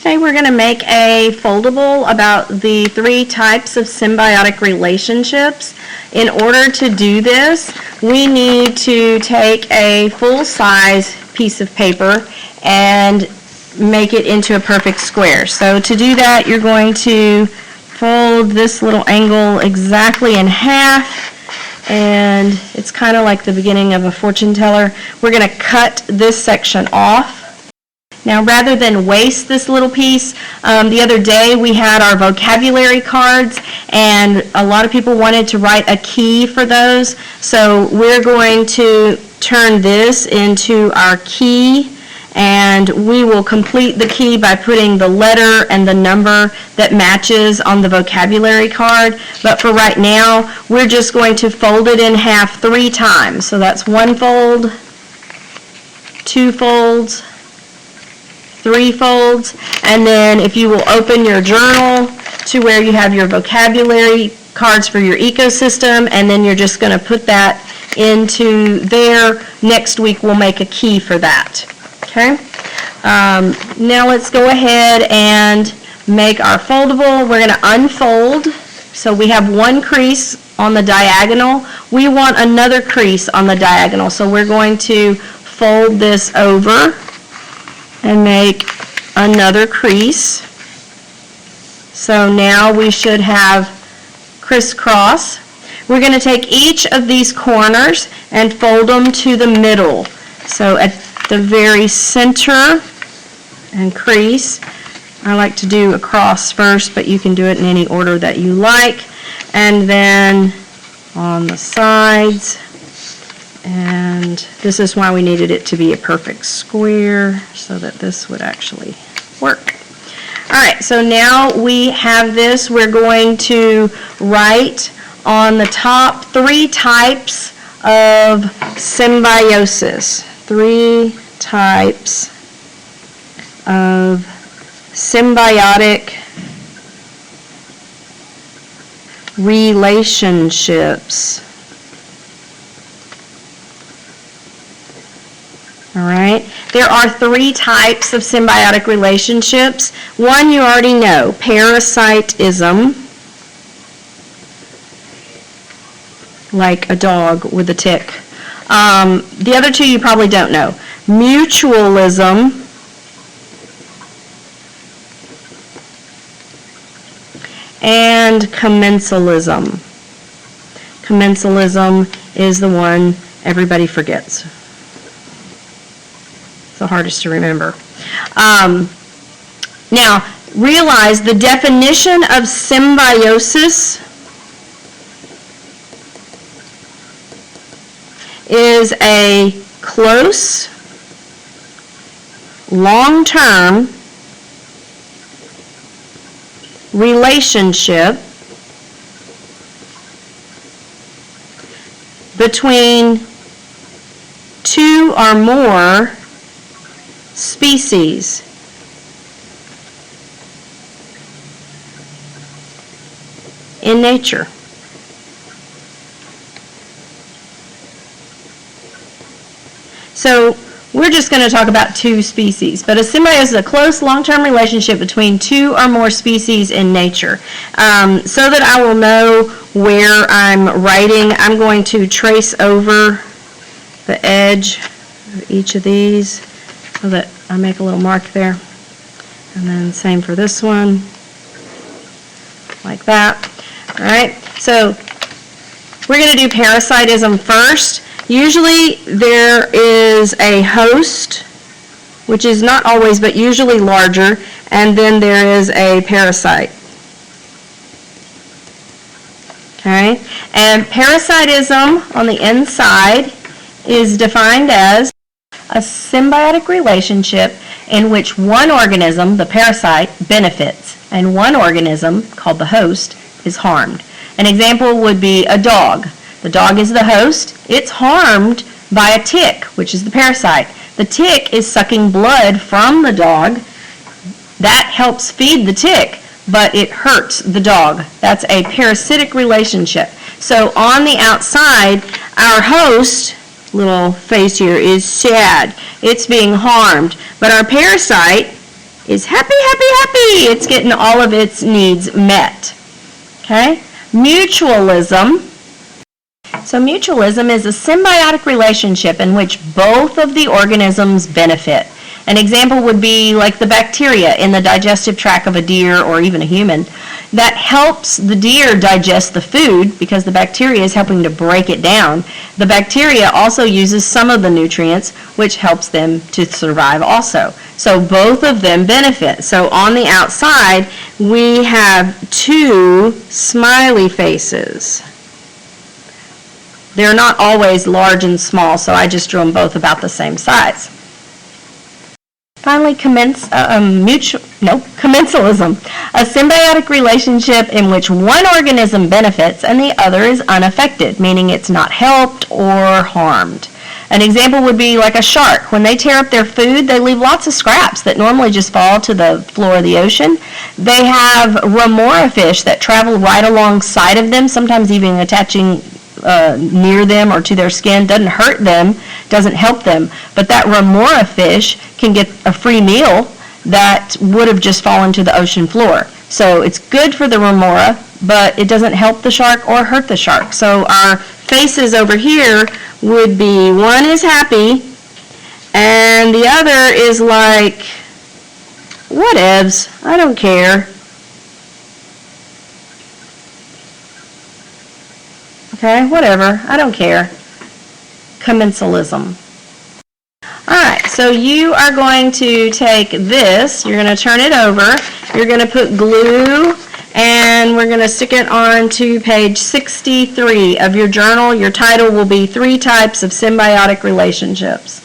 Today we're going to make a foldable about the 3 types of symbiotic relationships. In order to do this, we need to take a full-size piece of paper and make it into a perfect square. So to do that, you're going to fold this little angle exactly in half, and it's kind of like the beginning of a fortune teller. We're going to cut this section off. Now, rather than waste this little piece, the other day we had our vocabulary cards, and a lot of people wanted to write a key for those. So we're going to turn this into our key, and we will complete the key by putting the letter and the number that matches on the vocabulary card. But for right now, we're just going to fold it in half 3 times. So that's 1 fold, 2 folds, 3 folds, and then if you will open your journal to where you have your vocabulary cards for your ecosystem, and then you're just going to put that into there. Next week we'll make a key for that. Okay? Now let's go ahead and make our foldable. We're going to unfold. So we have 1 crease on the diagonal. We want another crease on the diagonal, so we're going to fold this over and make another crease. So now we should have crisscross. We're going to take each of these corners and fold them to the middle. So at the very center and crease. I like to do a cross first, but you can do it in any order that you like. And then on the sides. And this is why we needed it to be a perfect square, so that this would actually work. All right, so now we have this. We're going to write on the top 3 types of symbiosis. 3 types of symbiotic relationships. All right, there are 3 types of symbiotic relationships. One you already know, parasitism, like a dog with a tick. The other 2 you probably don't know. Mutualism and commensalism. Commensalism is the one everybody forgets. It's the hardest to remember. Now, realize the definition of symbiosis is a close, long-term relationship between 2 or more species. In nature. So we're just going to talk about 2 species, but a symbiosis is a close long-term relationship between 2 or more species in nature. So that I will know where I'm writing, I'm going to trace over the edge of each of these so that I make a little mark there. And then same for this one, like that. All right, so we're going to do parasitism first. Usually there is a host, which is not always, but usually larger, and then there is a parasite. Okay, and parasitism on the inside is defined as a symbiotic relationship in which one organism, the parasite, benefits, and one organism, called the host, is harmed. An example would be a dog. The dog is the host. It's harmed by a tick, which is the parasite. The tick is sucking blood from the dog. That helps feed the tick, but it hurts the dog. That's a parasitic relationship. So on the outside, our host, little face here, is sad. It's being harmed. But our parasite is happy, happy, happy. It's getting all of its needs met. Okay? Mutualism. So mutualism is a symbiotic relationship in which both of the organisms benefit. An example would be like the bacteria in the digestive tract of a deer or even a human that helps the deer digest the food because the bacteria is helping to break it down. The bacteria also uses some of the nutrients, which helps them to survive also. So both of them benefit. So on the outside, we have two smiley faces. They're not always large and small, so I just drew them both about the same size. Finally, commensalism, a symbiotic relationship in which one organism benefits and the other is unaffected, meaning it's not helped or harmed. An example would be like a shark. When they tear up their food, they leave lots of scraps that normally just fall to the floor of the ocean. They have remora fish that travel right alongside of them, sometimes even attaching near them or to their skin. Doesn't hurt them, doesn't help them, but that remora fish can get a free meal that would have just fallen to the ocean floor. So it's good for the remora, but it doesn't help the shark or hurt the shark. So our faces over here would be, one is happy and the other is like, whatevs, I don't care. Okay, whatever, I don't care. Commensalism. Alright, so you are going to take this, you're going to turn it over, you're going to put glue, and we're going to stick it on to page 63 of your journal. Your title will be 3 Types of Symbiotic Relationships.